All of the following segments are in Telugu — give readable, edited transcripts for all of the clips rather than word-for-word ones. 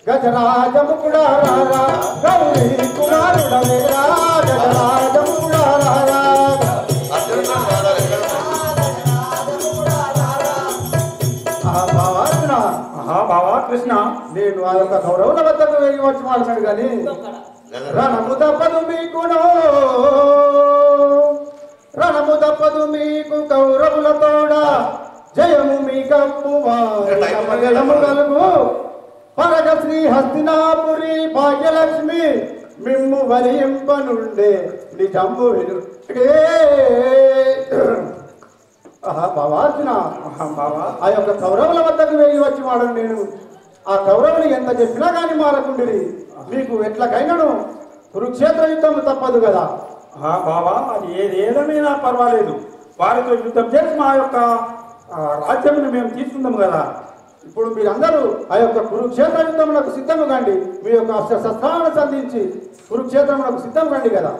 గజరాజముకుడా రారా గౌరీ కుమారుడవేరా గజరాజముకుడా రారా బావా కృష్ణ నేను ఆ యొక్క కౌరవుల వద్దకు వెళ్ళి వచ్చి మాట్లాడు కానీ రణము తప్పదు మీకును రణము తప్పదు మీకు కౌరవులతోడ జయము మీ కప్పుము కలుగు పరగ శ్రీ హస్తినాపురి భాగ్యలక్ష్మి మిమ్ము వరింపనుండే నిజంబు బావార్జున ఆ యొక్క కౌరవుల వద్దకు వెళ్ళి వచ్చి వాడు నేను ఆ కౌరవులు ఎంత చెప్పినా కానీ మారకుండిరి మీకు ఎట్లకైనాను కురుక్షేత్ర యుద్ధం తప్పదు కదా. బాబా అది ఏదేమైనా పర్వాలేదు, వారితో యుద్ధం చేసి మా యొక్క రాజ్యమును మేము తీసుకుందాం కదా. ఇప్పుడు మీరందరూ ఆ యొక్క కురుక్షేత్ర యుద్ధములకు సిద్ధము కండి, మీ యొక్క శస్త్రాలను సంధించి కురుక్షేత్రములకు సిద్ధం కండి కదా.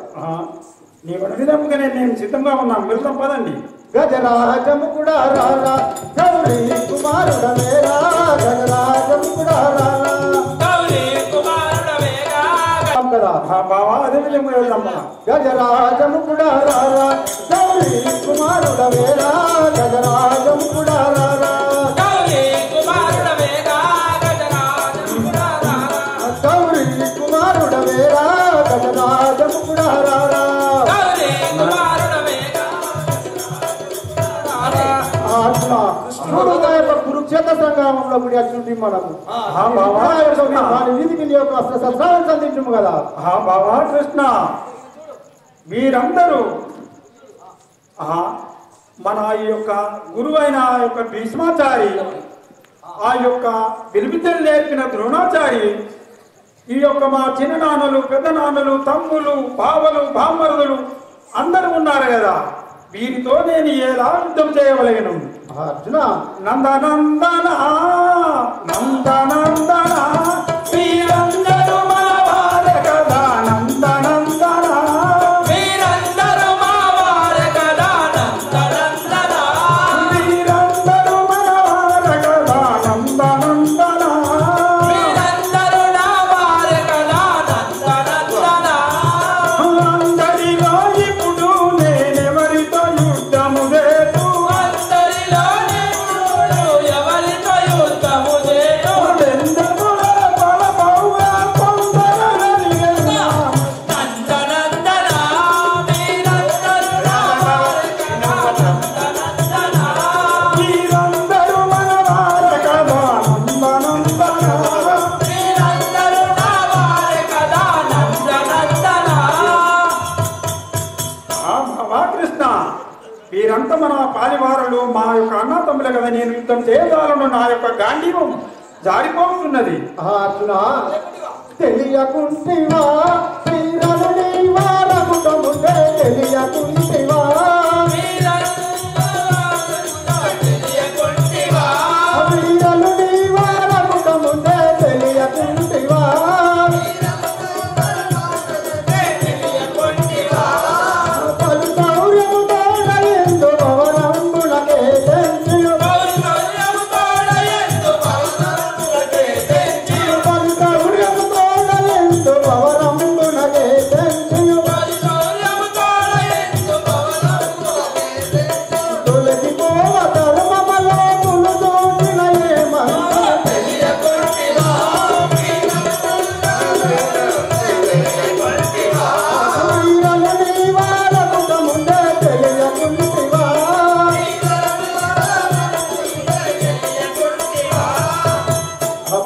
నీ విధముగానే నేను సిద్ధంగా ఉన్నాం, వెళ్తాం పదండి. గజరాజము కూడా రారా గౌరీ కుమారుడవేరా గజరాజము కూడా రారా గౌరీ కుమారుడవేరా కదా. బాబా అదే విధంగా వెళ్దాం. గజరాజము కూడా రారా గౌరీ కుమారుడవేరా గజరాజము కూడా రారా గౌరీ కుమారుడవేరా గజరాజము కూడా రారా గౌరీ కుమారుడవేరా గజరాజము కూడా రారా గౌరీ కుమారుడవేరా కురుక్షేత్ర సంగ్రామంలో కూడా అచ్చుంటి మనము వారి వీధికి నీ యొక్క శస్త్రాలను సంధించము కదా. బాబా కృష్ణ మీరందరూ మన ఈ యొక్క గురువు అయిన ఆ యొక్క భీష్మాచారి, ఆ యొక్క విలువిద్యలు నేర్పిన ద్రోణాచారి, ఈ యొక్క మా చిన్ననాన్నలు పెద్దనాన్నలు తమ్ములు బావలు బామ్మరుదులు అందరూ ఉన్నారు కదా. వీరితో నేను ఎలా యుద్ధం చేయవలేను? అర్జున నందనందన నందనందన వీరందరూ మా వారే కదా. నందనందన వీరందరూ మా వారే కదా. నందనందన వీరందరూ మన వారే కదా. నందనందన వీరందరూ నా వారే కదా. నందనందన అందరిలో ఇప్పుడు నేనెవరితో యుద్ధము లేదు. అందరిలో ఎవరితో యుద్ధము చేయు. వెందముల బలమౌగా పొందరగలిగెను. నందనందన వీరందరూ నా వారే కదా. నందనందన వీరందరూ మన వారే కదా. నందనందన వీరందరూ నా వారే కదా. నందనందన కృష్ణ వీరంతా మన పాలివారులు, మా యొక్క అన్న తమ్ములే కదా. నేను యుద్ధం చేయగలను, నా యొక్క గాంధీవం జారిపోతున్నది. అర్జున తెలియకుంటివా వీరను నీ వారముటముందే తెలియకుంటివా తెలియకుంటివా వీరను నీ వారముటముందే తెలియకుంటివా తెలియకుంటివా పలు శౌర్యముతో నయందు భవనంబులకే తెంచియు పలు శౌర్యముతో నయందు భవనంబులకే తెంచియు తొలగిపోవ ధర్మమలో పులుదోచిన ఏమంత వీరను నీ వారముటముందే తెలియకుంటివా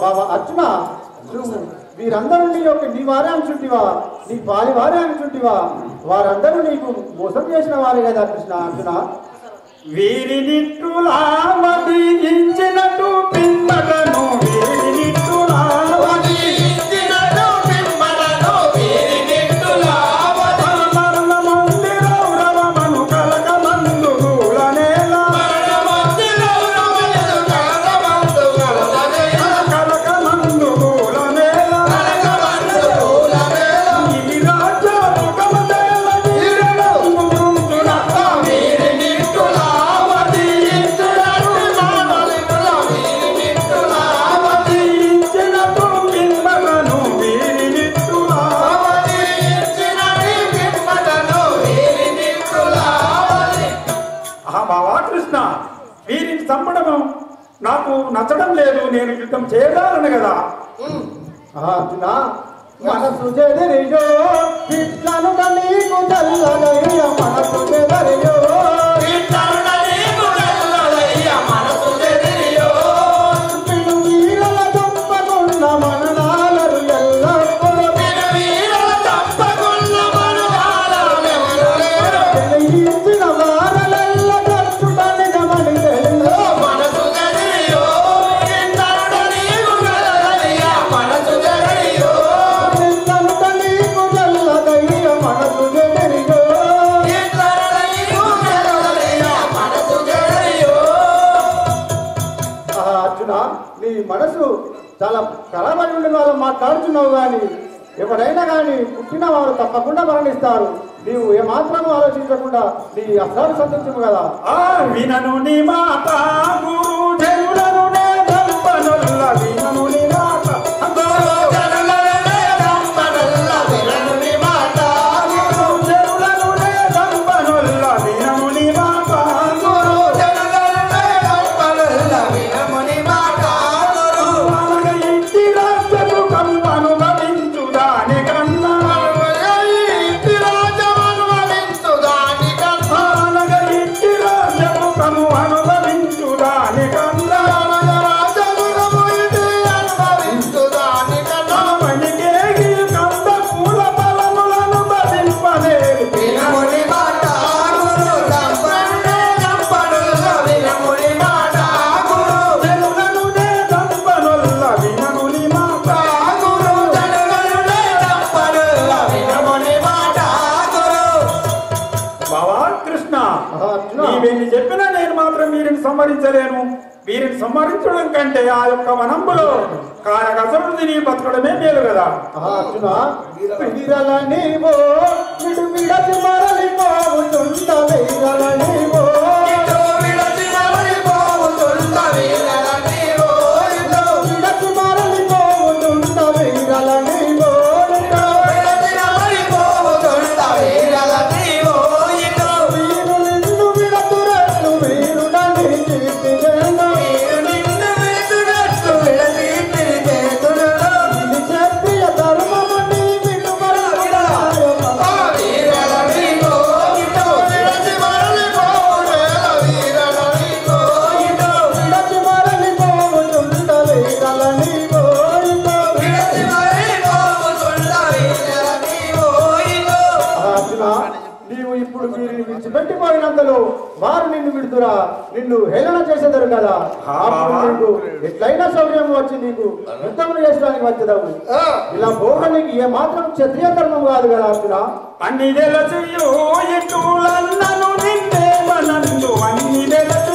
బాబా అర్జున నువ్వు వీరందరూ నీ యొక్క నీ వారే అనుచుంటివా, నీ పాలి వారే అనుచుంటివా? వారందరూ నీకు మోసం చేసిన వారే కదా కృష్ణ. అర్జున వీరినిట్టులా మదించినట్టు పిమ్మటను వీరినిట్టులా ఇచ్చినను మిమ్మలను వీరినిట్టులా మరణమంది రౌరవమను కలకమందు గూలనేల మరణమందులో రమణులు కలగమందుగలనేల కలకమందు గూలనేల కలగమందుగలనేల ఈ రాజ్యముఖమదేల వీరనందు మృందున వీరినిట్టులా వదిలించునట్టు మానవుల వీరినిట్టులా నాకు నచ్చడం లేదు, నేను యుద్ధం చేయగలను కదా. అర్జున మనసు చెదరియో ఇట్లను నీకు చల్లదయ్య మనసు చెదరియో పిడువీరల తప్పకున్న మననాలరు ఎల్లప్పుడూ తెలియించిన వారలెల్ల ఖర్చుటని గమని తెలుసు నీ మనసు చాలా ఖరాబై ఉండి వాళ్ళు మాట్లాడుతున్నావు కానీ ఎవరైనా కానీ పుట్టిన వారు తప్పకుండా మరణిస్తారు. నీవు ఏమాత్రం ఆలోచించకుండా నీ అస్త్రాలు సంధించము కదా. వినను నీ మాట గురు జనులను నే దంపనుల్ల వినను నీ మాట చెప్పినా నేను మాత్రం వీరిని సంహరించలేను. వీరిని సంహరించడం కంటే ఆ యొక్క వనంబులో కారకసరుడు తిని బతకడమే మేలు కదా. అర్జున వీరల నీవో విడచి మరలిపోవుతుంట వీరల నీవో విడచి మరలిపోవుతుంట వీరల నీవో విడిచిపెట్టిపోయినందులో వారు నిన్ను విడుతురా నిన్ను హేళన చేసేదారు కదా. నీకు ఎట్లయినా సౌర్యం వచ్చి నీకు యుద్ధములు చేసడానికి వచ్చేదావు. ఇలా పోవడం నీకు ఏ మాత్రం క్షత్రియ ధర్మం కాదు కదా. అర్జున అన్ని తెలుసు ఇటులన్నను నిన్నే మనందు అన్ని తెలుసు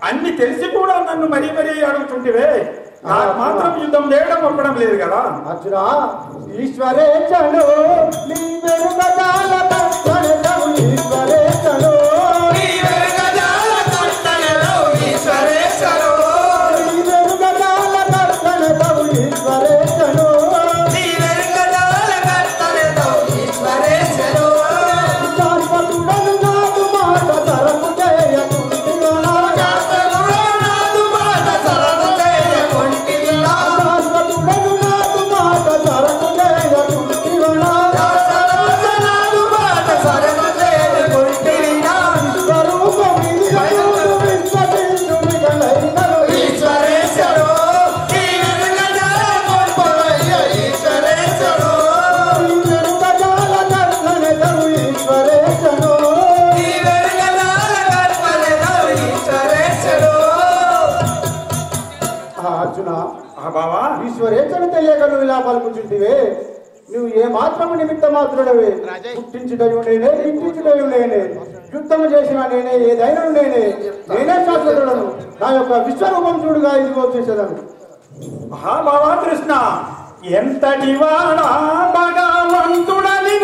అన్ని తెలిసి కూడా నన్ను మరీ మరీ అడుగుతుంటివే. నాకు మాత్రం యుద్ధం చేయడం ఒప్పడం లేదు కదా. అర్జున ఈశ్వరేచ్ఛను నీ వెరుగజాల కట్టడెదవు ఈశ్వరేచ్ఛను నీ వెరుగజాల కట్టడెదవు ఈశ్వరేచ్ఛను నీ వెరుగజాల కట్టడెదవు ఈశ్వరేచ్ఛను నీ వెరుగజాల కట్టడెదవు ఈశ్వరేచ్ఛను శాశ్వతుడను నాదు మాట తరపు చేయకుంటివా శాశ్వతుడను నాదు మాట తరపు చేయకుంటివా శాశ్వతుడను నాదు మాట తరపు చేయకుంటివా శాశ్వతుడను మాట తరపు చేయకుంటివా స్వరూపం ఇది విశ్వసించు మిగలైనరు ఈశ్వరేశ్వరు ఈ వెరుగజాల కొల్పవయ్య ఈశ్వరేశ్వరు ఈ వెరుగజాల కర్తనెదవు ఈశ్వరేశ్వరు ఈ వెరుగజాల కర్తనెదవు ఈశ్వరేశ్వరు. అర్జున బావా ఈశ్వరేచ్ఛను తెలియక నువ్వు ఇలా పలుకుతుంటివే. నువ్వు ఏ మాత్రము నిమిత్త మాత్రుడవే. పుట్టించుటయు నేనే, గిట్టించుటయు నేనే, యుద్ధము చేసిన నేనే, ఏదైనా నేనే, నేనే శాశ్వతుడను. నా యొక్క విశ్వరూపం చూడుగా ఇదిగో చేసేదను. మహాభావా కృష్ణ, ఎంతటి వాడా భగవంతుడని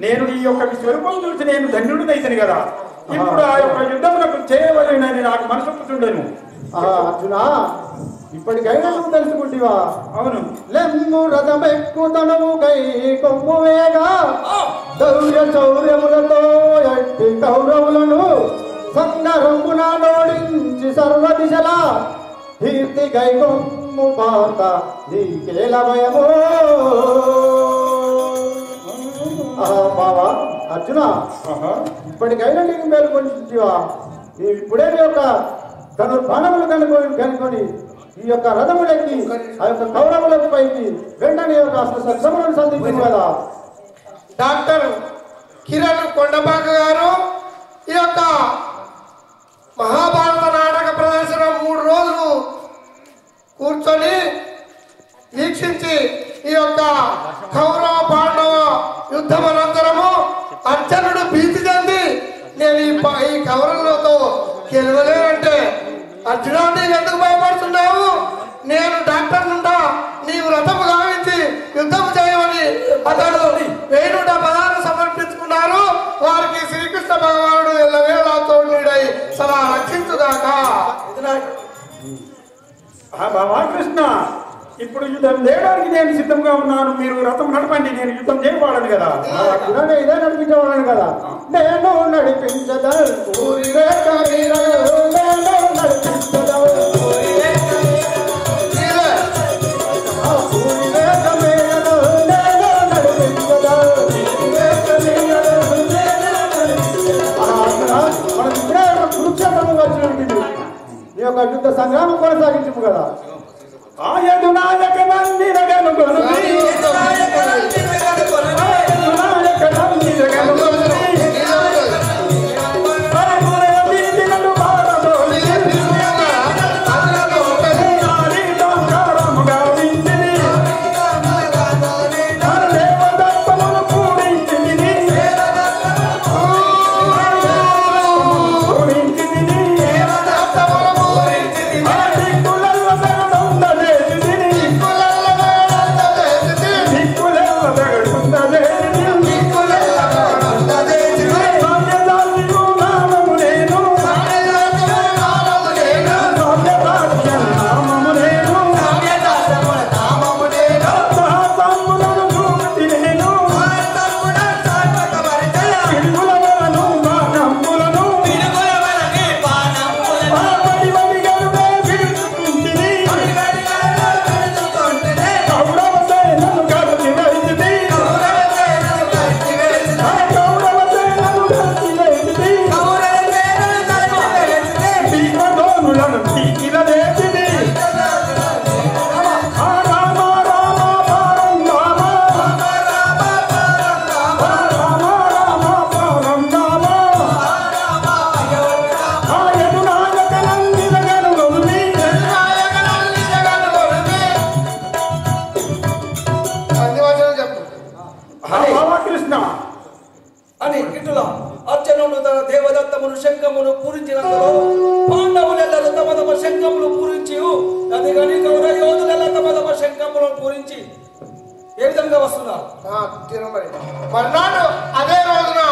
నేను ఈ యొక్క విశ్వరూపం చూసి నేను ధన్యుడినైతను కదా. ఇప్పుడు ఆ యొక్క యుద్ధములకు చేయవలెనని నాకు మనసొప్పుతుండెను. అర్జున, ఇప్పటికైనా నువ్వు తెలుసుకుంటివా? అవును. లెమ్ము రథమెక్కుతనము కై కొమ్ము వేగా దౌర్య చౌర్యములతో ఎట్టి కౌరవులను సంగరమున నోడించి సర్వ దిశలా కీర్తి గై కొమ్ము పాత నీకేల భయమో. బావా అర్జున, ఇప్పటికైనా నీకు మేలుకొంటివా? ఇప్పుడే నీ యొక్క తను బాణములు కనుకొని ఈ యొక్క రథములెక్కి ఆ యొక్క కౌరవుల పైకి వెంటనే యొక్క సత్సములను సంధించింది కదా. డాక్టర్ కిరణ్ కొండపాక గారు ఈ యొక్క మహాభారత నాటక ప్రదర్శన 3 రోజులు కూర్చొని వీక్షించి ఈ యొక్క కౌరవ పాండవ యుద్ధం అనంతరము అర్జునుడు భీతి చెంది నేను ఈ కౌరవులతో గెలవలేనంటే, అర్జున నీవు ఎందుకు భయపడుతున్నావు? నేను డాక్టర్ నుండా నీవు రథము గావించి యుద్ధం చేయమని అతడు 1000 పదాలు సమర్పించుకున్నారు. వారికి శ్రీకృష్ణ భగవానుడు ఎల్లవేళ తోడుడై సదా రక్షించుగాక. బాబా కృష్ణ, ఇప్పుడు యుద్ధం చేయడానికి నేను సిద్ధంగా ఉన్నాను. మీరు రథం నడపండి, నేను యుద్ధం చేయవాడను కదా. ఇదే నడిపించేవాడను కదా. నేను నడిపించదను ఊరి రేఖ వీరలు, నేను నడిపించదను ఊరి రేఖ వీరలు, నేను నడిపించదను మనం ఇప్పుడే కురుక్షేత్రము వచ్చినట్టు ఈ యొక్క యుద్ధ సంగ్రామం కొనసాగించము కదా. ఆయదు నాయక నందిరగను గొనుని, నాయక నందిరగను గొనుని, పరమునే వీధినలు భారతోని, నారీ దంకారము గావించిని, దేవదత్తములు పూరించిని, అని ఇటుల అర్జునుడు తన దేవదత్తమును శంఖమును పూరించినంతలో పాండవులెల్లరూ తమ తమ శంఖములు పూరించి, అది కానీ కౌరవ యోధులెల్ల తమ తమ శంఖములను పూరించి ఏ విధంగా వస్తున్నారు? తిరుమల మర్నాడు అదే రోజున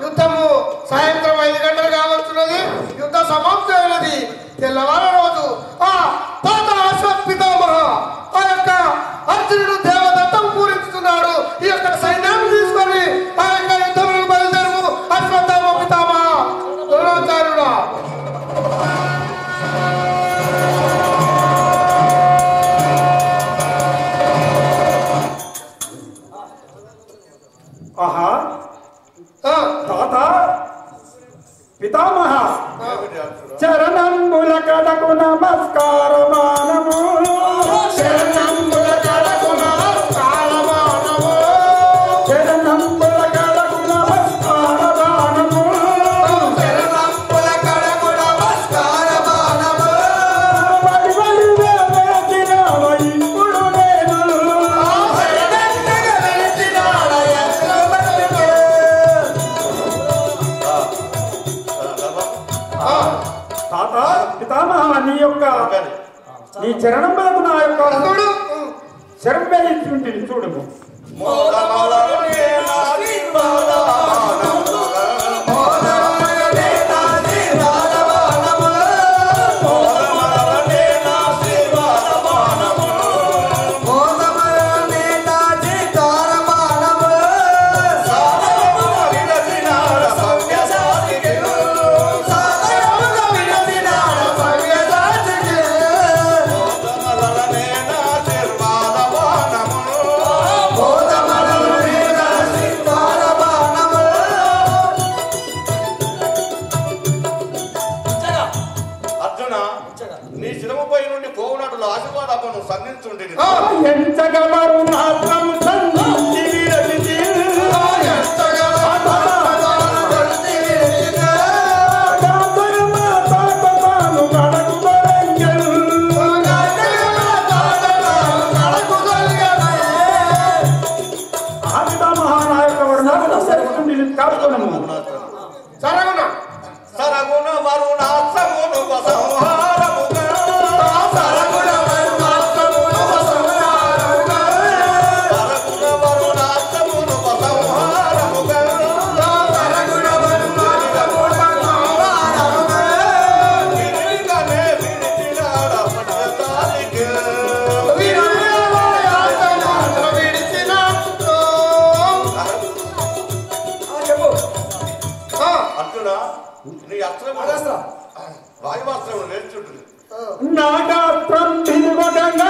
యుద్ధము సాయంత్రం 5 గంటలు కావచ్చున్నది. యుద్ధ సమాప్తమైనది. తెల్లవారు రోజు ఆ తాత అశ్వత్థామహ ఆ యొక్క అర్జునుడు దేవదత్తం పూరించుతున్నాడు. ఈ యొక్క సైన్యాన్ని తీసుకొని ఆ యొక్క యుద్ధములకు బయలుదేరు అశ్వత్థామ పితామహ ద్రోణాచార్యుడా. ఆహా తాత పితామహ చరణంబుల కడకు నమస్కారమానము శరణంబుల కడకు నమస్కారమానము చరణంబుల కడకు నమస్కారమానము శరణంబుల కడకు నమస్కారమానము వడి వేసినావ ఇప్పుడు నేను శరణంగా వెలిసినాడ ఎంతమందికి. తాత పితామహ నీ చరణంబులకు నా యొక్క శరం వేయించుంటుంది చూడము. నీ శిరముపై నుండి పోవునట్లు ఆశీర్వాదమును సంధించుండి. ఎంచగలరు మాత్రం సంధించి విరచితి సరగుణ వరుణాశ్రమును సంహారముగా సరగుణ వరుణాశ్రమును సంహారముగా విరిగనే విడిచినాడ పట్టతాలికి అర్జున నీ అస్త్రం వాయువాస్త్రం నేర్చుంటుంది. నాగాస్త్రం తిరుగంగా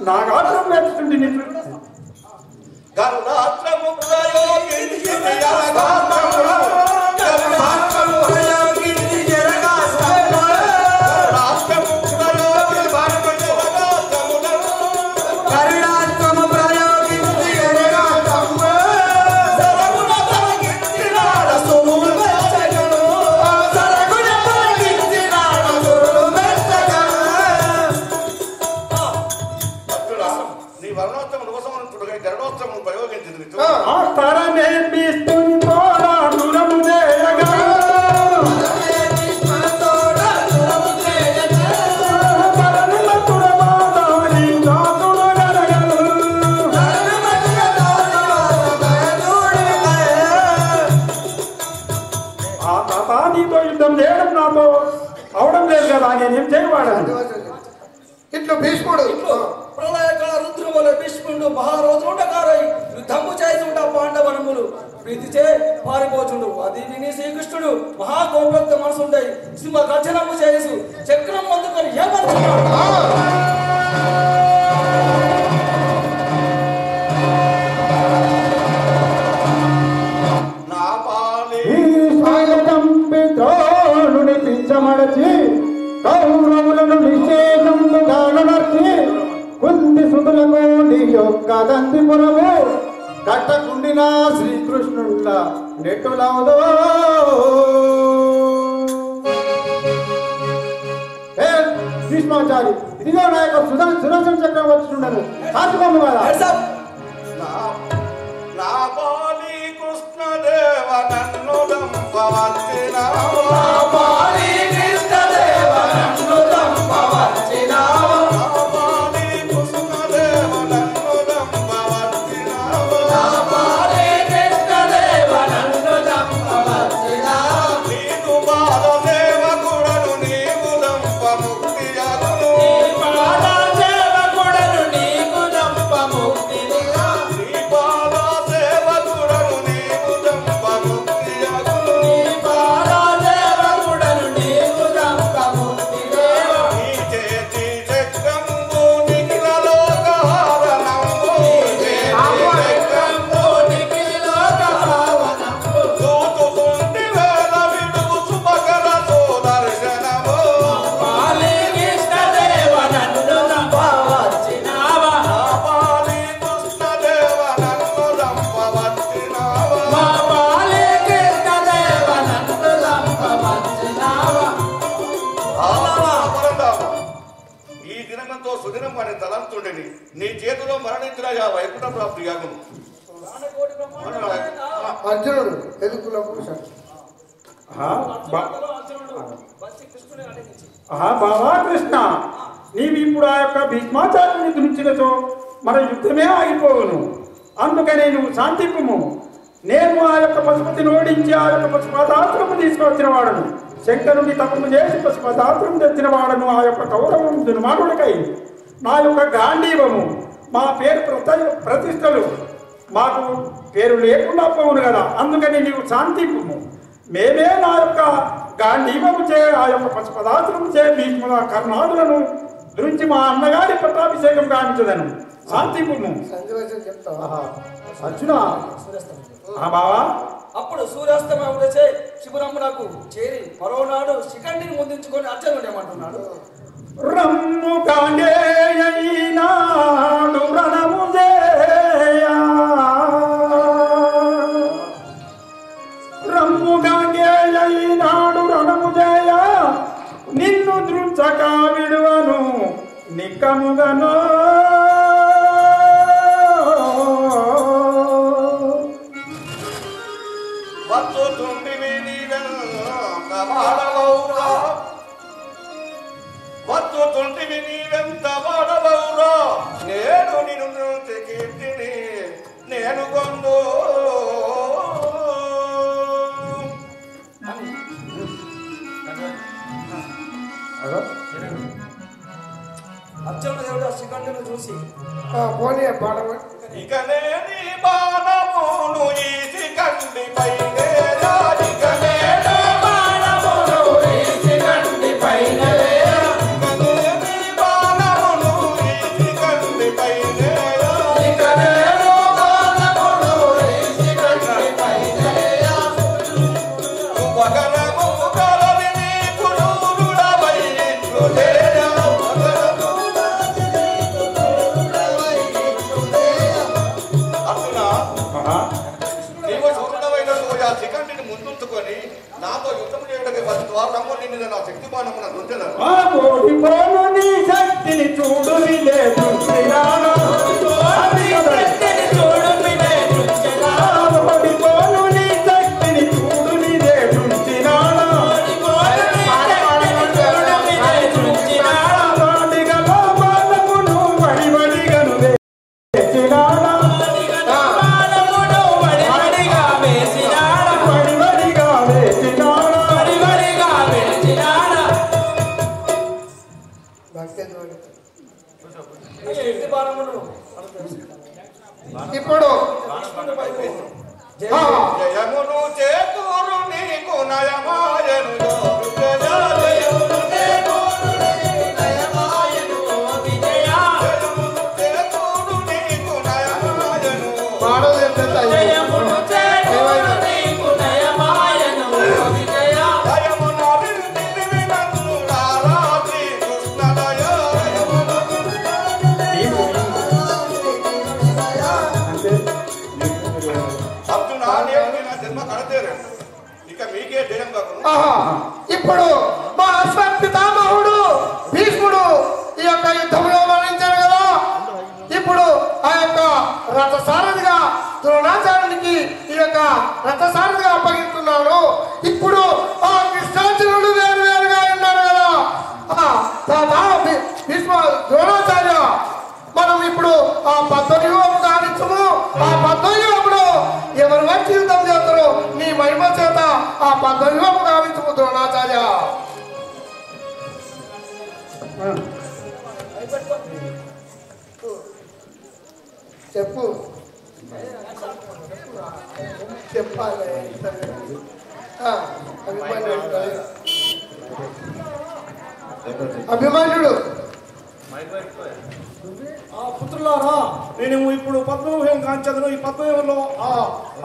నాగాస్త్రం నేర్చుంటుంది నీకు గరుడాస్త్రము ప్రయోగించి జరగాస్త్రములు గరుడాస్త్రము ప్రయోగించి జరగాస్త్రములు గరుడాస్త్రము ప్రయోగించి జరగాస్త్రములు గరుడాస్త్రము ప్రయోగించి జరగాస్త్రములు సరగుణ తొలగించినాడ సురులు మెచ్చగను సరగుణ తొలగించినాడ సురులు మెచ్చగను. నీ వర్ణోత్సవం ఉపసంహరించుటకై గరుడోత్సవం ప్రయోగించింది. ఆ తరనేమిస్తుంది పోరాడురము చేయగా తరణిమతురమాదాని దాతుడు గరగలు ఆ తాత నీతో యుద్ధం చేయడం నాతో అవడం లేదు కదా, నేనేం చేయవాడాను. ఇట్లు భీష్ముడు ప్రళయకాల రుద్రముల భీష్ముడు మహారోజుండకారై యుద్ధము చేయుట పాండవనములు ప్రీతిచే పారిపోచుండు. అది విని శ్రీకృష్ణుడు మహాకోపంతో మనసుండై సింహ గర్జనము చేసు చక్రం అందుకొని ఏమనుకున్నాడు? నా పాలి ఈ స్వాగతంపి ద్రోణుని పించమడచి కౌరవులను నిషేధముగా నడచి కుంది సుతులకు నీ యొక్క దంతిపురము కట్టకుండిన శ్రీకృష్ణుల నెట్టులవుదో భీష్మాచారి ఇదిగో నా యొక్క సుదర్శన చక్రం వచ్చిండను కాచుకోము కదా నా బాలి కృష్ణదేవ నన్ను దంపవచ్చిన నీ చేతిలో మరణించినగా వైకుంఠ ప్రాప్తి యాగును. అర్జునుడు ఎదుకుల పురుషుడు బాబా కృష్ణ, నీవు ఇప్పుడు ఆ యొక్క భీష్మాచార్యుని గురించినతో మన యుద్ధమే ఆగిపోవును. అందుకనే నువ్వు శాంతింపుము. నేను ఆ యొక్క పశుపతిని ఓడించి ఆ యొక్క పశుపదాస్త్రము తీసుకువచ్చిన వాడను. శంకరుని తపము చేసి పశుపదాస్త్రం తెచ్చిన వాడను. ఆ యొక్క కౌరవం దుర్మార్గుడికై నా యొక్క గాంధీవము మా పేరు ప్రతిష్టలు మాకు పేరు లేకుండా పోవును కదా. అందుకని నీవు శాంతింపుము. మేమే నా యొక్క గాంధీవము చే ఆ యొక్క పశుపదాస్త్రము చే భీష్ముల కర్ణాదులను గురించి మా అన్నగారి పట్టాభిషేకం గావించదను. శాంతింపుము. చెప్తావా అర్జున బావా అప్పుడు సూర్యాస్తమవుడచే శిబిరమునకు చేరి మరోనాడు శిఖండిని ముందించుకొని అర్జునుడు ఏమంటున్నాడు? రమ్ము కాండేయనాడు రణము చేయా, రమ్ము కాండేయనాడు రణము చేయా, నిన్ను దృంచక విడువను నిక్కముగను. వత్తుంటివి నీవెంత వాడవౌరా, నేను నిన్ను కీర్తిని నేను కొందు. అర్జునుడు దేవుడు శిఖండిని చూసి పోనీ పాడమా ఇక నేని బాణమును ఈ శిఖండిపై నాతో యుద్ధం చేయడానికి ద్వారము నిన్ను నా శక్తి బాణమున శక్తిని చూడు ఇప్పుడు జయమును చేకూరు నీకు నయమాయను షరతేరే ఇక మీకే జయం కాకుండా ఆహా, ఇప్పుడు మా అశ్వత్థామహుడు భీష్ముడు ఈ యొక్క యుద్ధంలో మరణించారు కదా. ఇప్పుడు ఆ యొక్క రథసారథిగా ద్రోణాచార్యునికి ఈ యొక్క రథసారథిగా అప్పగిస్తున్నాను. ఇప్పుడు ఆ కృష్ణార్జునుడు వేరు వేరుగా ఉన్నారు కదా. భీష్మ ద్రోణాచార్య, మనం ఇప్పుడు ఆ పద్మవ్యూహం గావించము. ఆ పద్మవ్యూహంలో ఎవరు వచ్చి యుద్ధం చేస్తారో నీ మహిమ చేత ఆ పద్మవ్యూహం గావించము ద్రోణాచార్య. చెప్పు చెప్పాలి. అభిమన్యుడు పుత్రులారా, నేను ఇప్పుడు పద్మవ్యూహం కాంచదును. ఈ పద్మవ్యూహంలో ఆ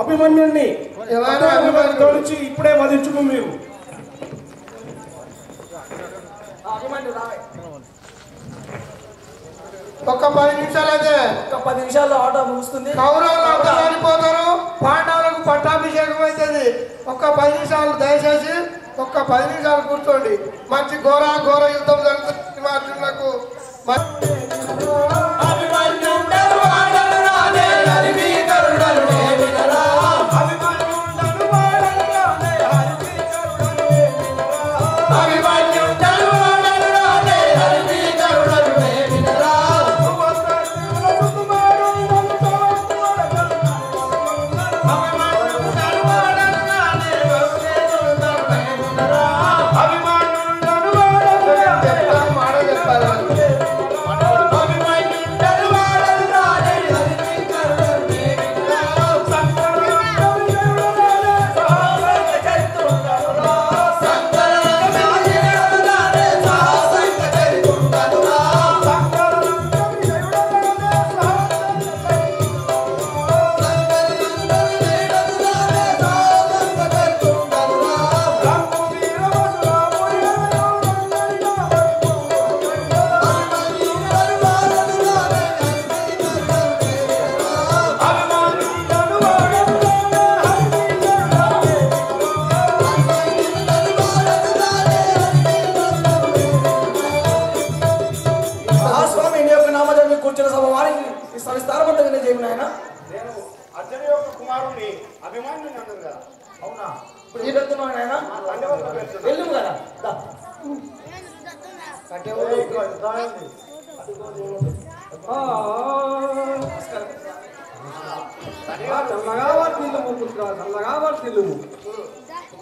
అభిమన్యుడిని తోలిచి ఇప్పుడే వధించుకు మీరు. ఒక్క 10 నిమిషాలు అయితే ఒక 10 నిమిషాల్లో ఆట ముగుస్తుంది. కౌరవులు అంతా చనిపోతారు, పాండవులకు పట్టాభిషేకం అవుతుంది. ఒక్క 10 నిమిషాలు దయచేసి ఒక్క 10 నిమిషాలు కూర్చోండి. మంచి ఘోర యుద్ధం జరుగుతుంది. మా అర్జునులకు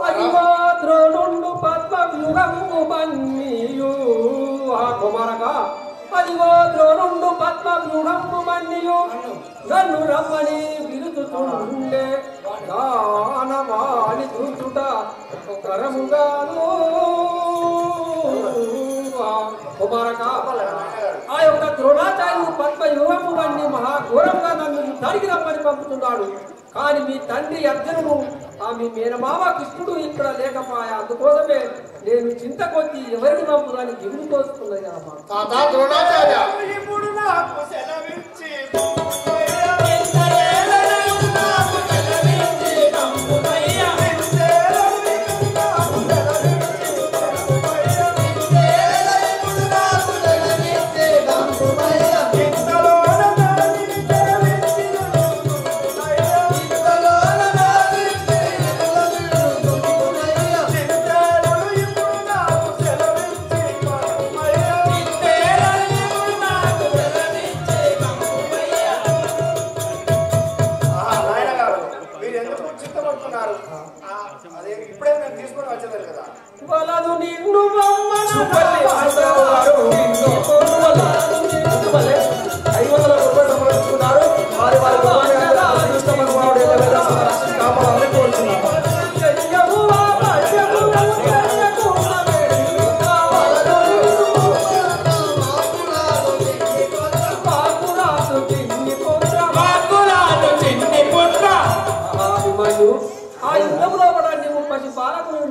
పదిమాత్రుడు పద్మవ్యూహము మన్నియు ఆ కుమారక పదిమాత్రుడు పద్మవ్యూహము మన్నియు నన్ను రమ్మని పిలుచుతుండే దానవాణి చూచుట కరముగాను కుమారక ఆ యొక్క ద్రోణాచార్యుడు పద్మవ్యూహము మన్ని మహాఘోరంగా నన్ను యుద్ధానికి రమ్మని పంపుతున్నాడు. కానీ మీ తండ్రి అర్జునుడు మీ మేనమామ కృష్ణుడు ఇక్కడ లేకపోయా. అందుకోసమే నేను చింత కొద్ది ఎవరిని పంపుదని దిగులు తోస్తున్నది అమ్మా. ద్రోణాచార్య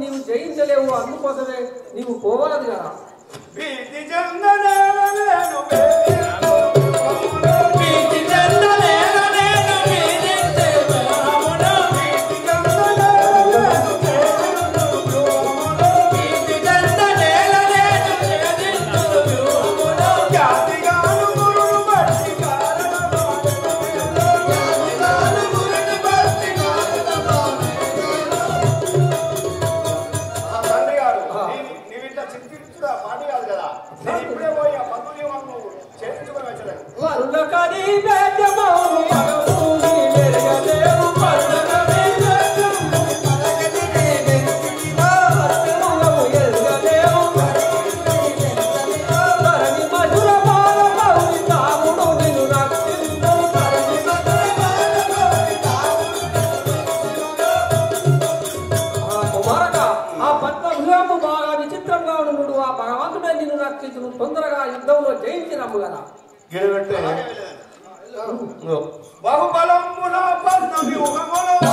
నీవు జయించలేవు. అందుకోసమే నీవు పోవాలి కదా. తొందరగా యుద్ధంలో జయించి రమ్ము కదా. గిడబెట్టే బాహుబలముల పద్మ వ్యూహములో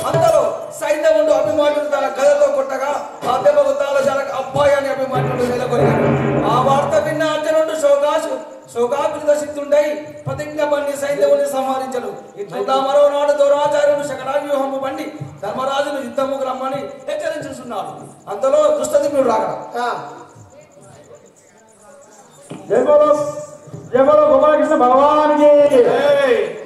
అందరూ సైన్యముండు అభిమానులు తన గదతో కొట్టగా ఆ దెబ్బకు తాళశాలకు అబ్బాయి అని అభిమానులు నెలకొన్నారు. ఆ వార్త విన్న అర్జునుడు శోకాకులిత సిద్ధుండై ప్రతిజ్ఞ బండి సైన్యముని సంహరించను. ఇట్లా మరో నాడు దౌరాచార్యుడు శకటావ్యూహము బండి ధర్మరాజును యుద్ధముకు రమ్మని హెచ్చరించుతున్నాడు. అంతలో దుష్టదిమ్నుడు రాగల జయ బోలో గోపాలకృష్ణ భగవానికి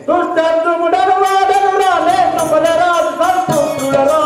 దుష్టముడను వాడను రాలే సంపదరాజు సంపుత్రుడరా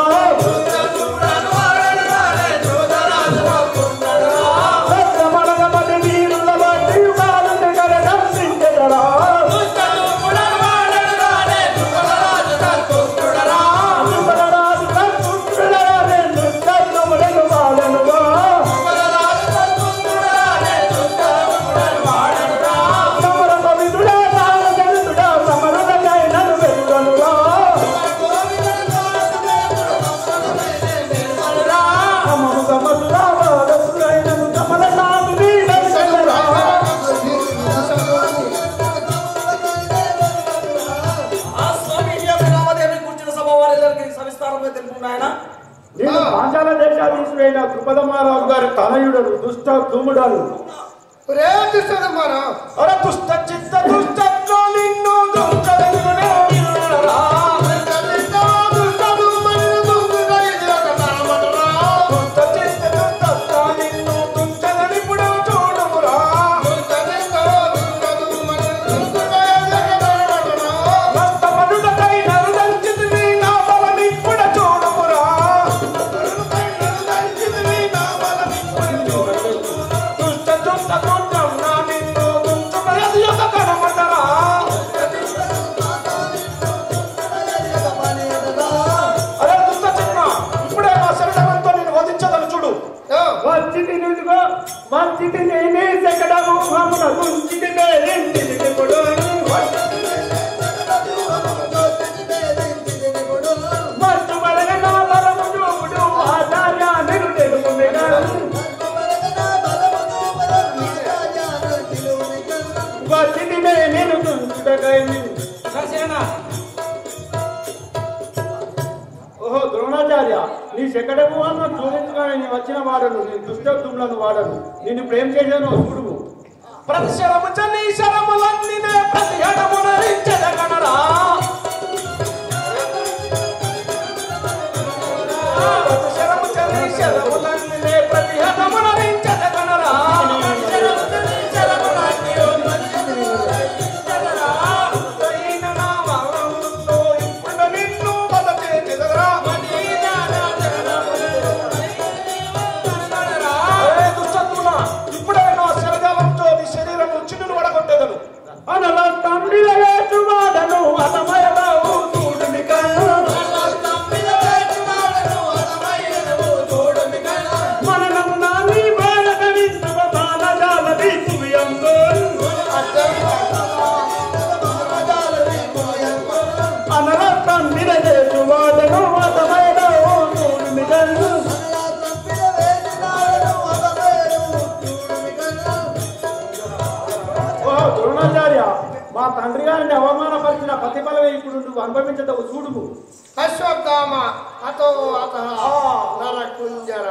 నేను పాంచాల దేశాధీశుడైన ద్రుపద మహారాజు గారి తనయుడను దుష్ట ధూముడను. అరే దుష్ట చిత్త దుష్టత్వం నిన్ను దుష్టదనుకునే వీరుడరా. దుష్ట చిత్త దుష్టత్వం నిన్ను దుష్టదనిపుడు చూడుమురా. నష్టపడుటకై నరుదంచితివి నా బలమిప్పుడ చూడుమురా. దుష్ట దుష్ట దుష్టం నా నిన్ను దుష్టమయది యొక్క కనపడరా. అరే దుష్ట చిన్న ఇప్పుడే మా శరణంతో నేను వధించదని చూడు. వచ్చిటి నిలుగో మంచిటి నేనే శకటము హమున గుంచిటి మేలింటిది ఇప్పుడు. మత్తు బలగ నా బలము చూపుడు ఆచార్య నిలు తెలుగు మెగను. వచ్చిటి నేను గుంచుటకై ఓహో ద్రోణాచార్య నీ శకటము అన్న చూపించగానే నీ వచ్చిన వాడను నీ దుష్టత్తులను వాడను నిన్ను ప్రేమ చేశాను చూడు. ప్రతి శరము చని శరములన్నీ ప్రతి హడమున రించదగనరా. ప్రతి శరము చని శరములన్నీ ప్రతి హడమున రించదగనరా. ఇప్పుడే నా శరజాలంతో నీ శరీరం చిన్నును వడగొట్టేదను. అనలా తండ్రిల వేచువాడను అతమయదావు చూడుమి కన్ను. ద్రోణాచార్య, మా తండ్రి గారిని అవమానపరిచిన ప్రతిఫలమే ఇప్పుడు నువ్వు అనుభవించదవు చూడుము. అశ్వత్థామ అతో అత నరకుంజర.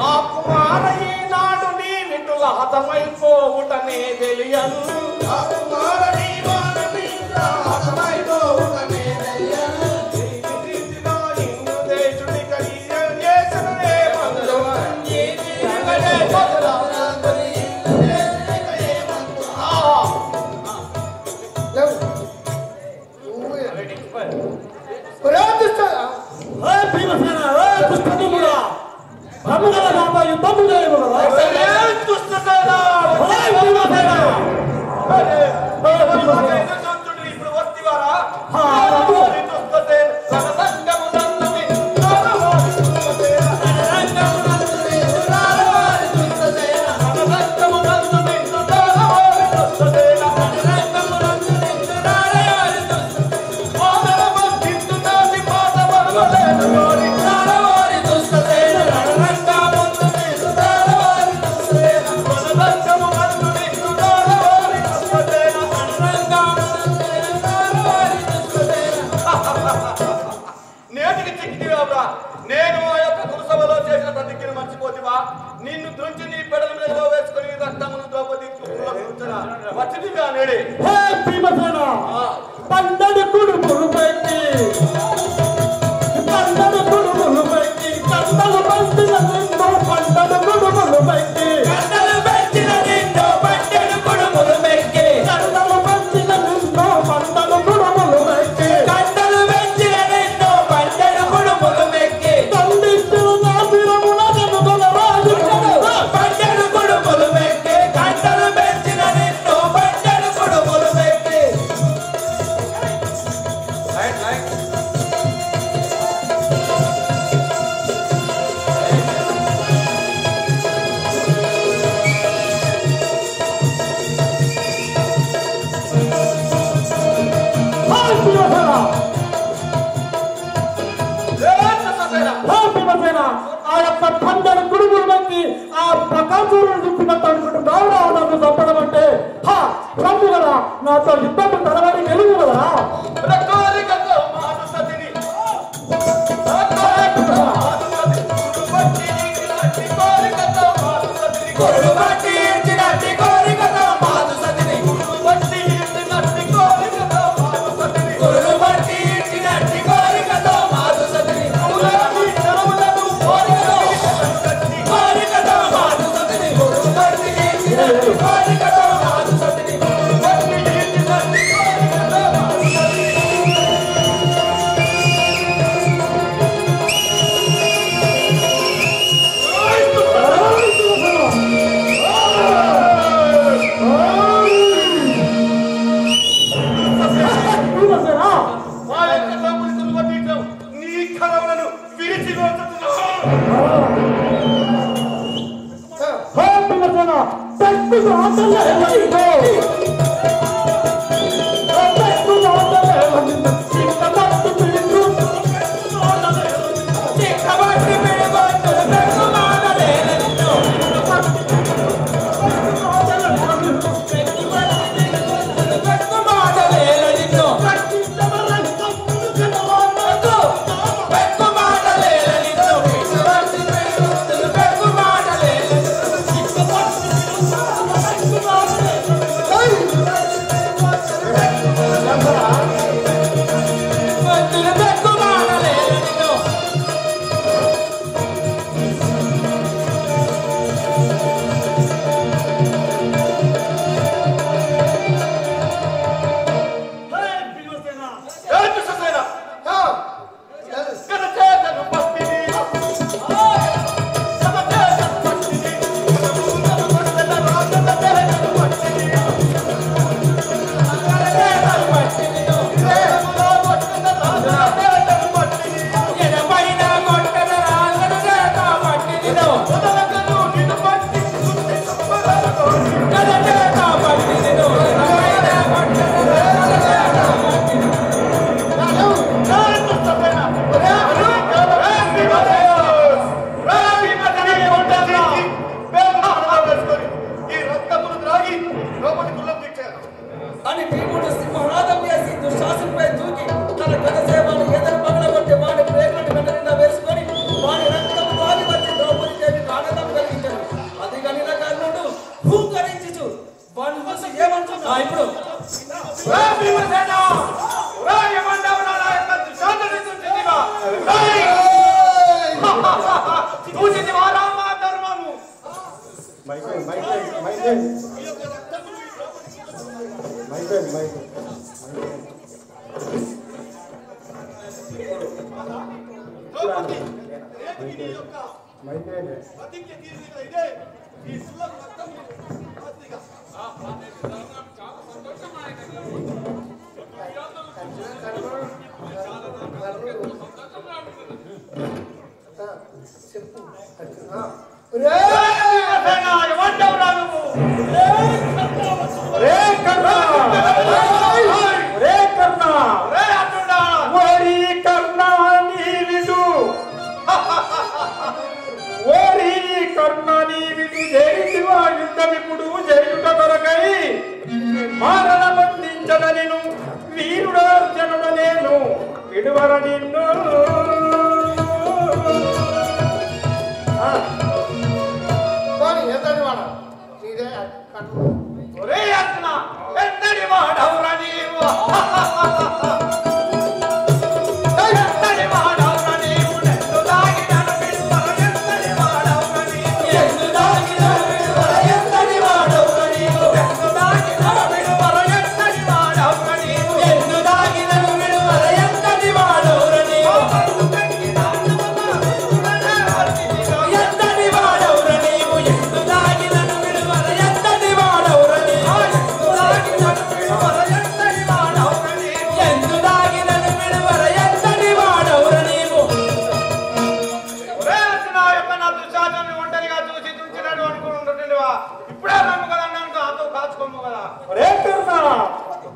ఆ కుమార ఈనాడు నీ విటుల హతమైపోవుటనే తెలియను. ఆ కుమార ఈనాడు నీ విటుల హతమైపోవుటనే తెలియను. ఇందు దేశుడి కయ్యం చేసనే మందు ఇప్పుడు వస్తివారా నేను ఆ యొక్క కురుసభలో చేసిన ప్రతిజ్ఞను మర్చిపోతివా? నిన్ను దృంచి నీ పెడల మీద వేసుకుని రక్తమును ద్రౌపది వచ్చిందిగా నేడే పండడు కుడుములు పెట్టి పండడు కుడుములు పెట్టి కండలు పంచిన నిండు పండడు కుడుములు పెట్టి కండలు పెంచిన నిండు పండడు కుడుములు పెట్టి కండలు పంచిన నిండు పండడు కుడుములు పెట్టి కండలు పెంచిన నిండు పండడు కుడుములు పెట్టి కండిస్తున్న నాశనమున నిన్ను రాజు పండడు కుడుములు పెట్టి కండలు పెంచిన నిండు పండడు కుడుములు పెట్టి. ఆ యొక్క పందెల గుడుగులు మంది ఆ ప్రకాశులను చూపినట్టు అనుకుంటున్నావు నన్ను చంపడం అంటే రమ్ము కదా నాతో యుద్ధం తలవాడి వెలుగు కదా Hey! ఇప్పుడు యుద్ధమిప్పుడు జయుట కొరకై మారణ బంధించదనిను వీరుడార్జనుడ నేను విడువర నిన్ను ఎంతటి వాడ నీదే ఒరే అర్జున ఎంతటి వాడవురా నీవు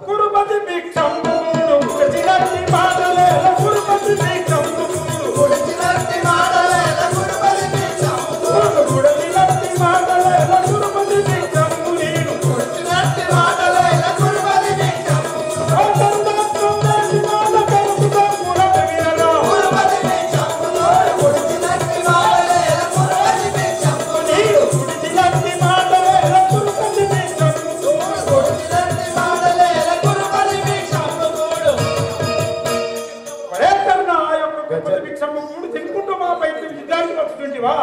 గురుపతి భిక్షంబు గుడిచినట్టి మాటలేల గురుపతి భిక్షంబు గుడిచినట్టి మాటలేల గురుపతి భిక్షంబు గుడిచినట్టి మాటలేల గురుపతి భిక్షంబు నీను గుడిచినట్టి మాటలేల గురుపతి భిక్షంబు గుడిచినట్టి మాటలేల గురుపతి భిక్షంబు నీను గుడిచినట్టి మాటలేల గురుపతి భిక్షంబు భిక్షమ్ముడు తినుకుంటూ మా పై యుద్ధానికి వస్తుంటివా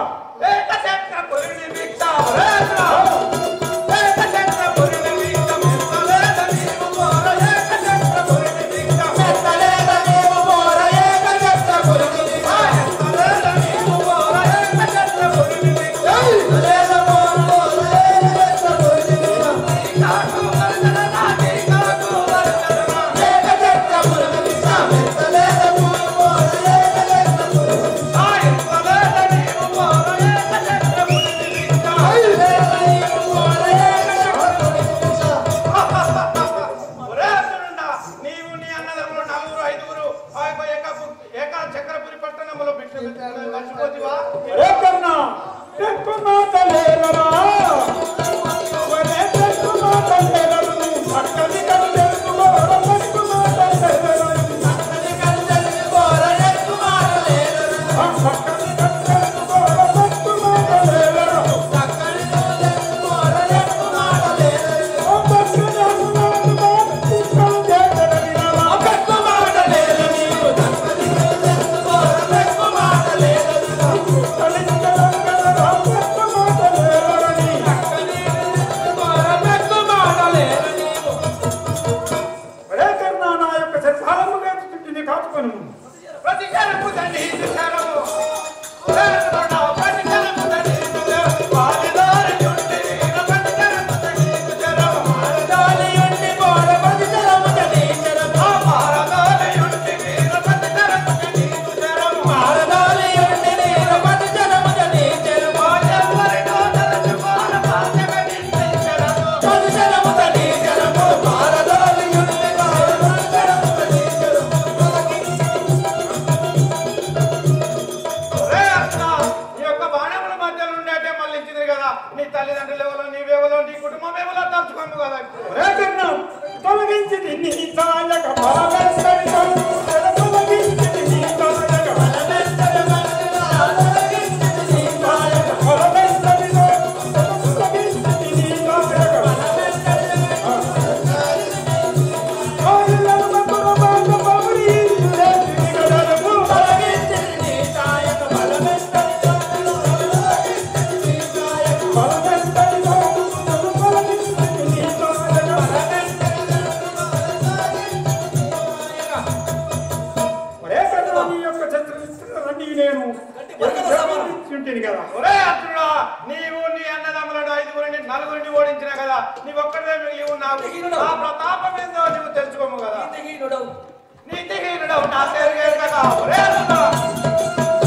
కదా, నీవు ఒక్కడే మిగిలి ఉన్నావు. ఆ ప్రతాపం ఏందో నువ్వు తెలుసుకోము కదా. నీతిహీనుడవు నా పేరు కదా,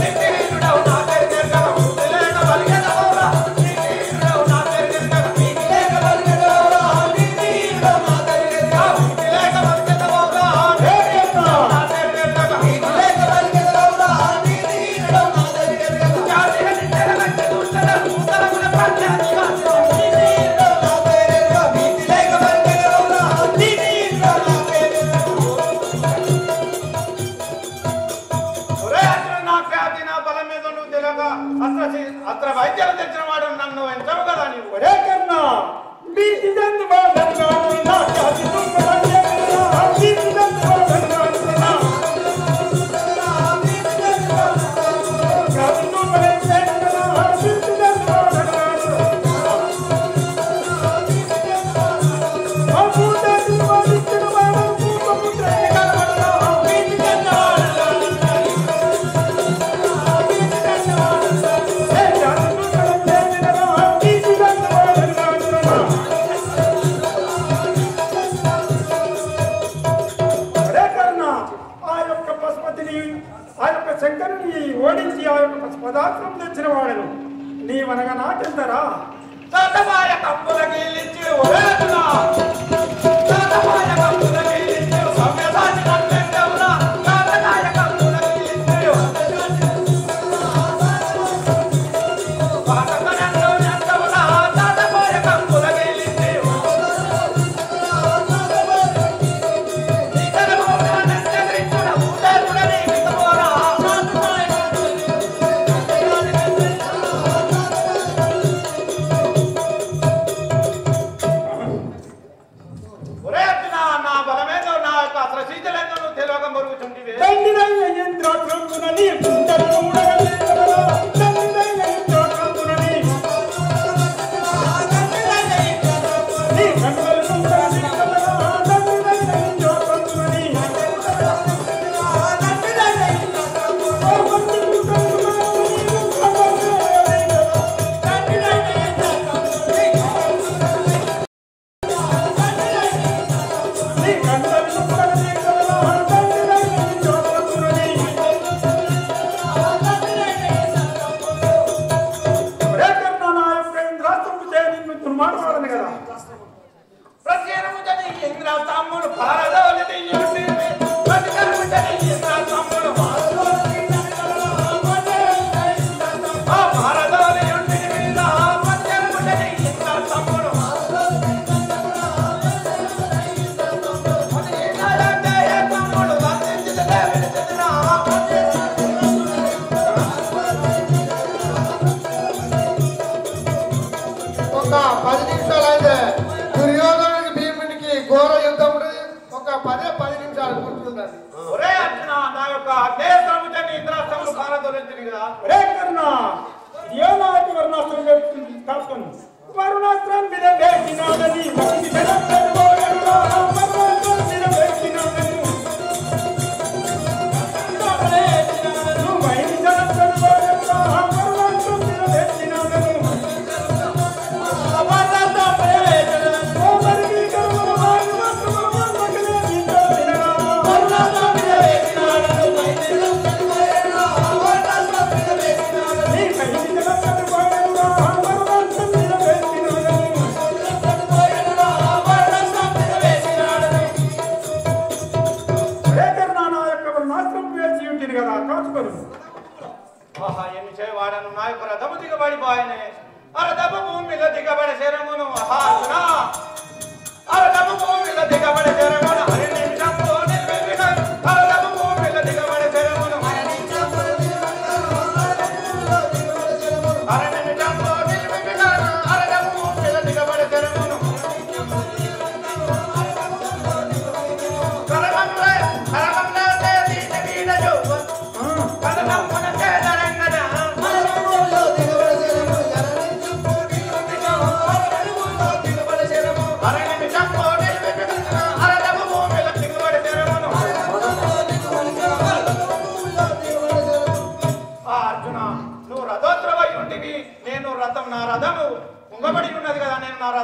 నీతిహీనుడవు నా పేరు కదా, లేక బలిగెదవురా. నీతిహీనుడవు నా పేరు కదా, లేక బలిగెదవురా. నీతిహీనుడవు నా పేరు కదా, లేక బలిగెదవురా. నీతిహీనుడవు నా పేరు కదా, లేక బలిగెదవురా. నీతిహీనుడవు నా పేరు కదా, జాతిని నిలబెట్టి దుష్టన ఉత్తరమున పట్టాలి. నీతిహీనుడవు నా పేరు కదా, లేక బలిగెదవురా. నీతిహీనుడవు నా పేరు కదా. అత్ర వైద్యాలు తెచ్చిన వాడు నన్ను ఎంతవు కదా నీవు. ఒరే కన్నా శంకరుని ఓడించి ఆ యొక్క పదార్థం తెచ్చిన వాడను నీవనగా నాకెంతరా. తాతమాయ కప్పుల గీలించి ఒరేతునా, తాతమాయ కప్పుల గీలించి సమ్యసాచి నన్నెందవురా. తాతమాయ కప్పుల గీలించి పాతకనన్ను ఎందవురా. తాతమాయ కప్పుల గీలించి నీకనమోనా నన్నెదిరించుడ ఊదరుడని వితమోరా. Thank you.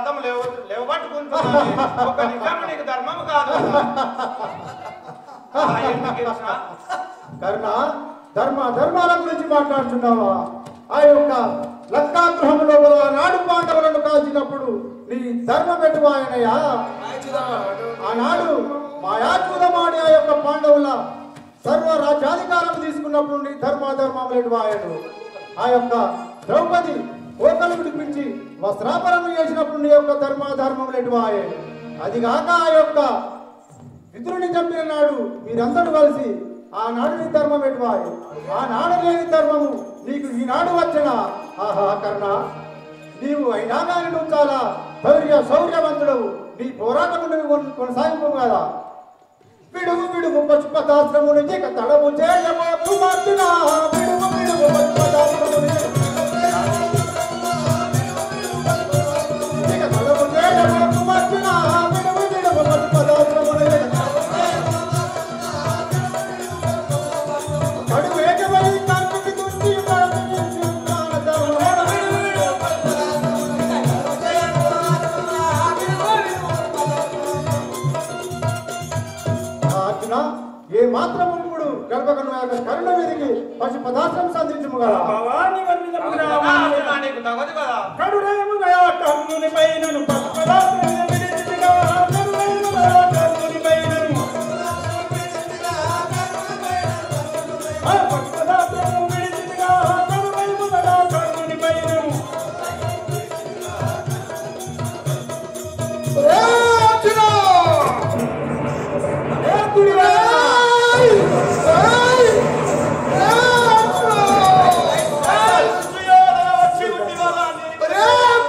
పంతం లేవబట్టుకుంటున్నా ఒక నిజం నీకు ధర్మం కాదు కర్ణ ధర్మాల గురించి మాట్లాడుతున్నావా? ఆ యొక్క లంకాగృహంలో ఆనాడు పాండవులను కాల్చినప్పుడు నీ ధర్మం ఎటువాయనయ్యా? ఆనాడు మాయాచూదమాడి ఆ యొక్క పాండవుల సర్వ రాజ్యాధికారం తీసుకున్నప్పుడు నీ ధర్మం ఎటువాయను? ఆ యొక్క ద్రౌపది కోకలు విడిపించి వస్త్రాపరణ చేసినప్పుడు నీ యొక్క ధర్మం ఎటువాయే? అదిగాక ఆ యొక్క పితృని చంపిన నాడు మీరందరూ కలిసి ఆనాడు నీ ధర్మం ఎటువాయే? ఆనాడు లేని ధర్మము నీకు ఈనాడు వచ్చిన. ఆహా కర్ణ, నీవు అయినా కానీ నువ్వు చాలా శౌర్యవంతుడవు. నీ పోరాటము కొనసాగింపు కదా. విడుము పశుపతాశ్రము నుంచి తడము చేయమా కుమార్తెనా? విడుము పశుపతాశ్రము నుంచి తడము చేయమా కుమార్తెనా? విడుము పశుపతాశ్రము నుంచి కడుగు ఏకమై కాంతికి గుర్తి ఏ మాత్రం ఇప్పుడు గర్భకన్న కరుణ మీదికి పశు పదార్థం సాధించము కదా.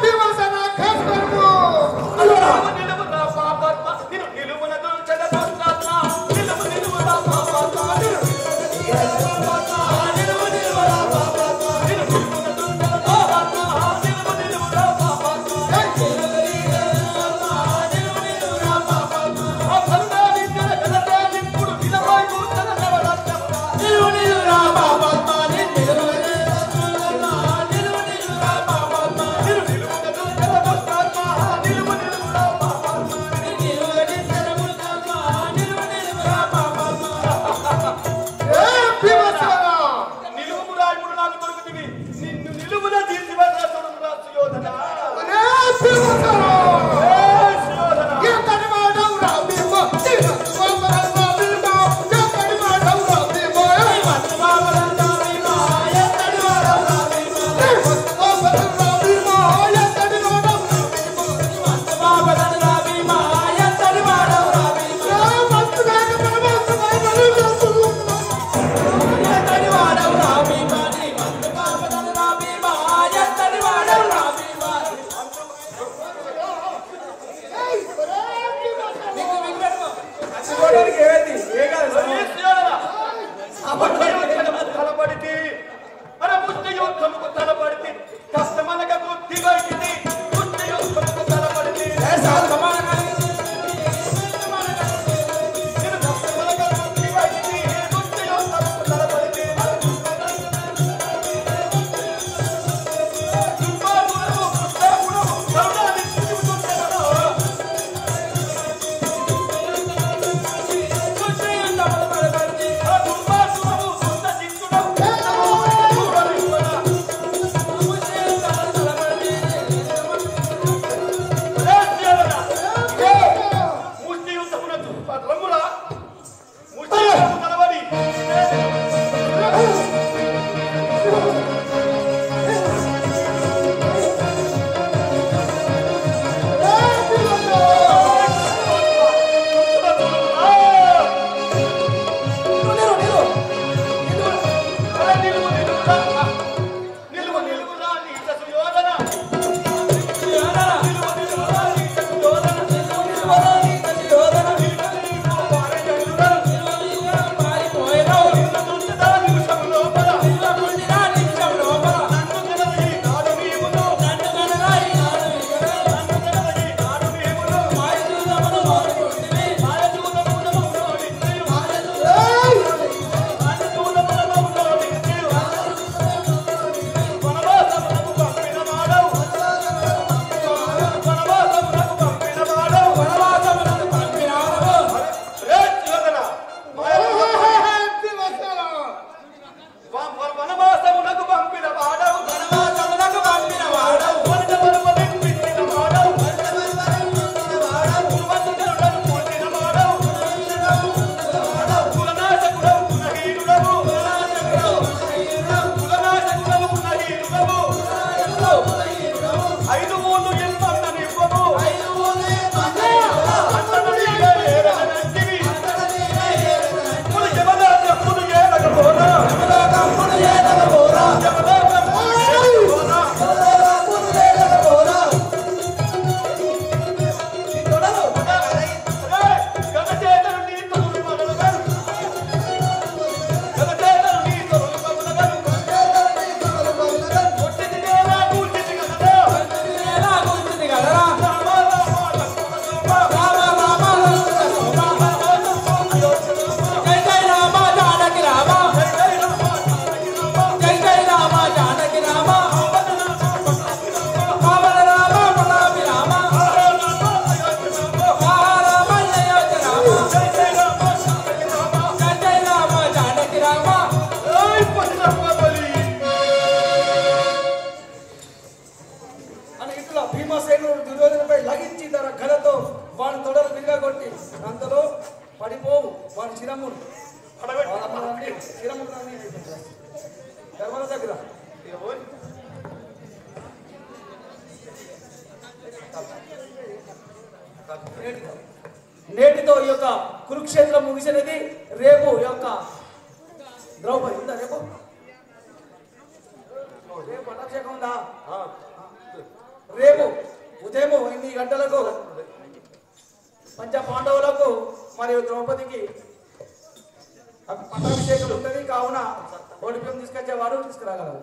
భీమసేన దుర్యోధనపై లగించి తన గదతో వాని తొడలు విరగొట్టి అంతలో పడిపోవు వాని శిరమును ధర్మల దగ్గర నేటితో ఈ యొక్క కురుక్షేత్రం ముగిసినది. రేపు ఈ యొక్క ద్రౌపది ఉందా? రేపు పట్టాభిషేకం ఉందా? రేపు ఉదయం 8 గంటలకు పంచ పాండవులకు మరియు ద్రౌపదికి పట్టాభిషేకం ఉంటుంది. కావున ఓడిపియం తీసుకొచ్చేవారు తీసుకురాగలరు.